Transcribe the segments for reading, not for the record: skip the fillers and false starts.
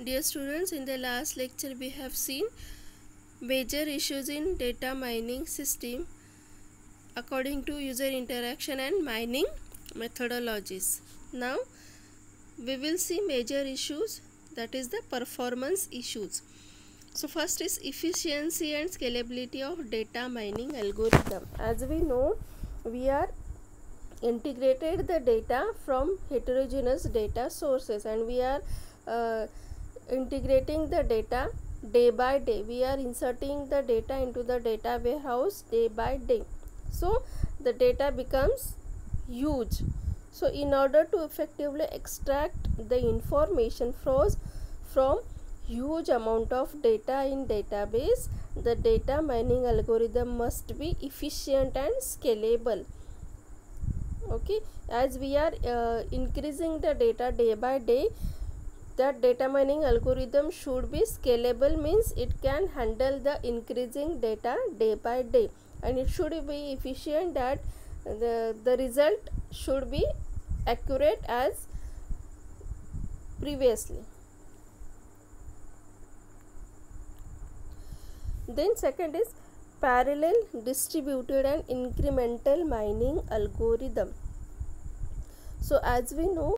Dear students, in the last lecture we have seen major issues in data mining system according to user interaction and mining methodologies. Now we will see major issues, that is the performance issues. So first is efficiency and scalability of data mining algorithm. As we know, we are integrated the data from heterogeneous data sources and we are integrating the data day by day. We are inserting the data into the data warehouse day by day. So the data becomes huge. So in order to effectively extract the information from huge amount of data in database, the data mining algorithm must be efficient and scalable. Okay, as we are increasing the data day by day, that data mining algorithm should be scalable, means it can handle the increasing data day by day, and it should be efficient, that the result should be accurate as previously. Then second is parallel, distributed and incremental mining algorithm. So as we know,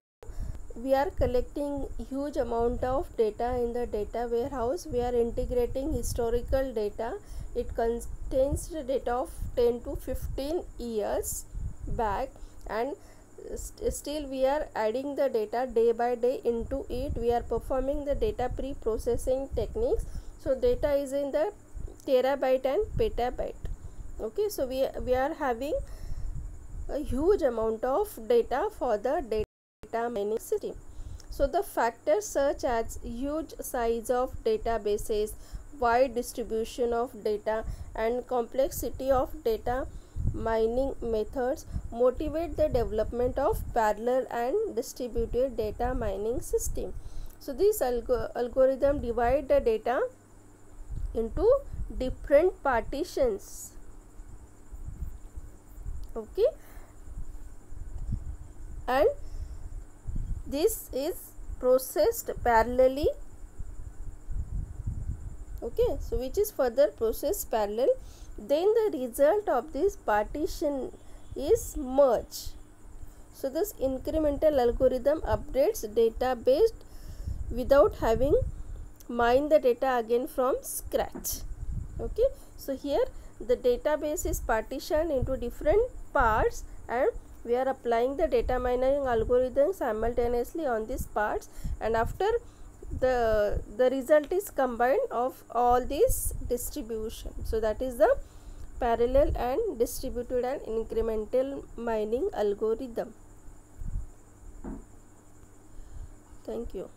we are collecting huge amount of data in the data warehouse. We are integrating historical data. It contains the data of 10 to 15 years back, and still we are adding the data day by day into it. We are performing the data pre-processing techniques. So data is in the terabyte and petabyte. Okay, so we are having a huge amount of data for the data mining system. So the factors such as huge size of databases, wide distribution of data and complexity of data mining methods motivate the development of parallel and distributed data mining system. So this algorithm divide the data into different partitions. Okay, and this is processed parallelly. Okay, so which is further processed parallel. Then the result of this partition is merge. So this incremental algorithm updates database without having mine the data again from scratch. Okay, so here the database is partitioned into different parts and we are applying the data mining algorithm simultaneously on these parts, and after the result is combined of all these distribution. So that is the parallel and distributed and incremental mining algorithm. Thank you.